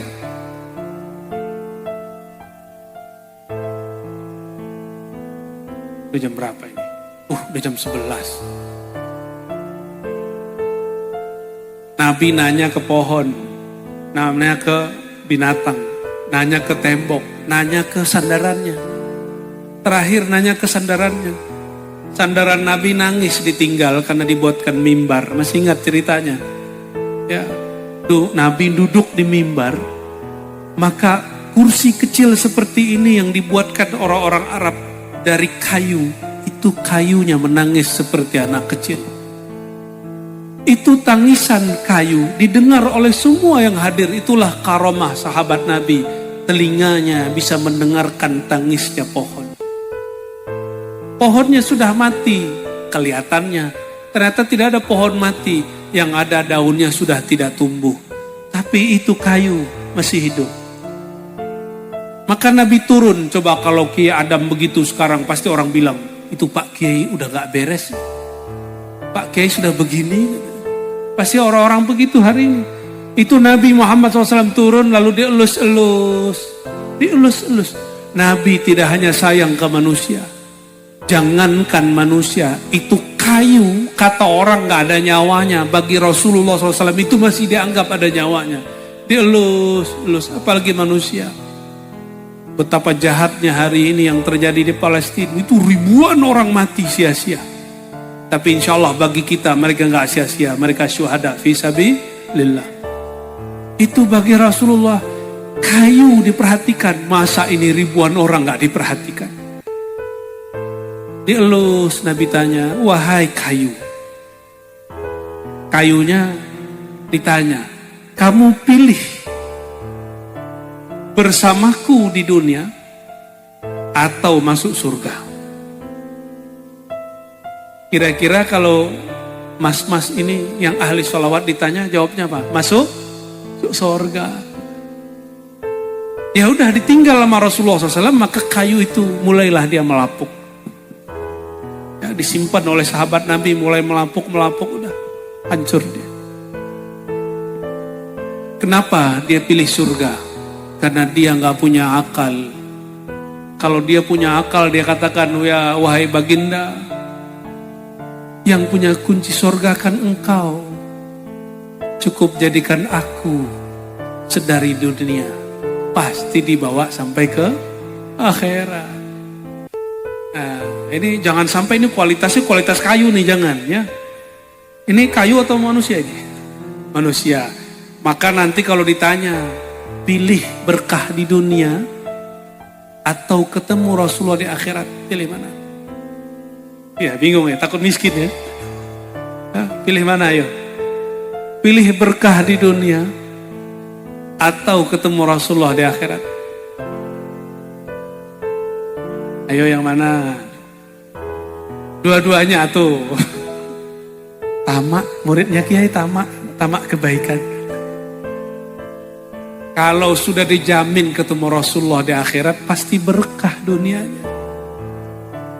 Udah jam berapa ini? Udah jam 11. Nabi nanya ke pohon, nanya ke binatang, nanya ke tembok, nanya ke sandarannya. Terakhir nanya ke sandarannya. Sandaran Nabi nangis ditinggal karena dibuatkan mimbar. Masih ingat ceritanya? Ya, Nabi duduk di mimbar. Maka kursi kecil seperti ini yang dibuatkan orang-orang Arab dari kayu. Itu kayunya menangis seperti anak kecil. Itu tangisan kayu didengar oleh semua yang hadir. Itulah karomah sahabat Nabi. Telinganya bisa mendengarkan tangisnya pohon. Pohonnya sudah mati kelihatannya. Ternyata tidak ada pohon mati. Yang ada daunnya sudah tidak tumbuh. Tapi itu kayu masih hidup. Maka Nabi turun. Coba kalau Kiai Adam begitu sekarang pasti orang bilang, itu Pak Kiai udah gak beres. Pak Kiai sudah begini. Pasti orang-orang begitu hari ini. Itu Nabi Muhammad SAW turun lalu dielus-elus. Dielus-elus. Nabi tidak hanya sayang ke manusia. Jangankan manusia, itu kayu, kata orang gak ada nyawanya. Bagi Rasulullah SAW itu masih dianggap ada nyawanya. Dielus-elus, apalagi manusia. Betapa jahatnya hari ini yang terjadi di Palestina. Itu ribuan orang mati sia-sia. Tapi insya Allah bagi kita mereka nggak sia-sia. Mereka syuhada fi sabilillah. Itu bagi Rasulullah. Kayu diperhatikan. Masa ini ribuan orang nggak diperhatikan. Dielus Nabi tanya, wahai kayu. Kayunya ditanya, kamu pilih bersamaku di dunia atau masuk surga? Kira-kira kalau mas-mas ini yang ahli sholawat ditanya jawabnya apa? Masuk surga. Ya udah ditinggal sama Rasulullah SAW, maka kayu itu mulailah dia melapuk. Ya, disimpan oleh sahabat Nabi mulai melapuk, udah hancur dia. Kenapa dia pilih surga? Karena dia nggak punya akal. Kalau dia punya akal dia katakan, ya wahai baginda, yang punya kunci surga kan engkau. Cukup jadikan aku sedari dunia. Pasti dibawa sampai ke akhirat. Nah, ini jangan sampai ini kualitasnya kualitas kayu nih, jangan ya. Ini kayu atau manusia ini? Manusia. Maka nanti kalau ditanya, pilih berkah di dunia atau ketemu Rasulullah di akhirat, pilih mana? Ya bingung ya, takut miskin ya. Pilih mana ayo? Pilih berkah di dunia atau ketemu Rasulullah di akhirat? Ayo yang mana? Dua-duanya tuh. Tamak, muridnya Kiai tamak kebaikan. Kalau sudah dijamin ketemu Rasulullah di akhirat, pasti berkah dunianya.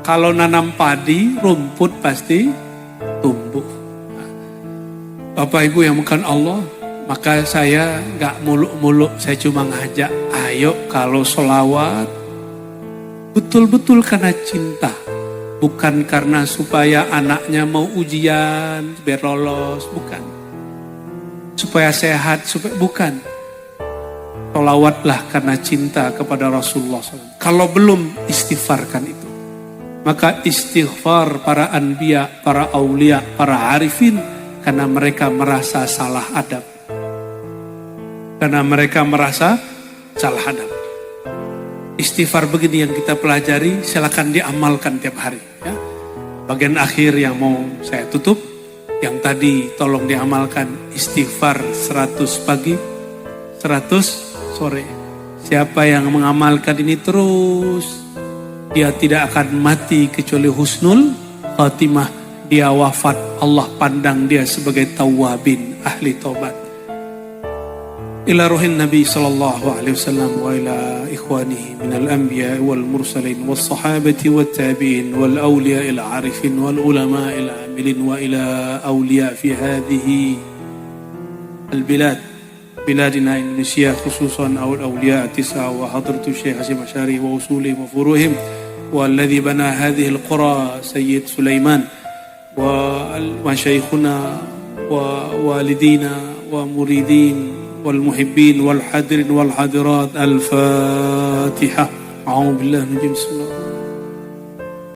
Kalau nanam padi, rumput pasti tumbuh. Bapak Ibu yang bukan Allah, maka saya gak muluk-muluk, saya cuma ngajak, ayo kalau sholawat, betul-betul karena cinta. Bukan karena supaya anaknya mau ujian, biar lolos, bukan. Supaya sehat, bukan. Sholawatlah karena cinta kepada Rasulullah SAW. Kalau belum, istighfarkan itu. Maka istighfar para anbiya, para aulia, para arifin, karena mereka merasa salah adab. Karena mereka merasa salah adab. Istighfar begini yang kita pelajari, silakan diamalkan tiap hari. Ya. Bagian akhir yang mau saya tutup, yang tadi tolong diamalkan, istighfar 100 pagi, 100 sore. Siapa yang mengamalkan ini terus, dia tidak akan mati kecuali husnul khatimah. Dia wafat, Allah pandang dia sebagai tawwabin, ahli taubat. Ila ruhin Nabi sallallahu alaihi wasallam wa ila ikhwanihi minal anbiya wal mursalin was sahabati wat tabi'in wal awliya il arifin wal ulama il amilin wa ila awliya fi hadhihi al bilad بلادنا إندونيسيا خصوصا أو الأولياء التسعة وحضرة الشيخ حسين مشاري وأصولهم وفروعهم والذي بنى هذه القرى سيد سليمان ومشايخنا ووالدينا ومريدين والمحبين والحاضرين والحاضرات. الفاتحة. أعوذ بالله من الشيطان الرجيم.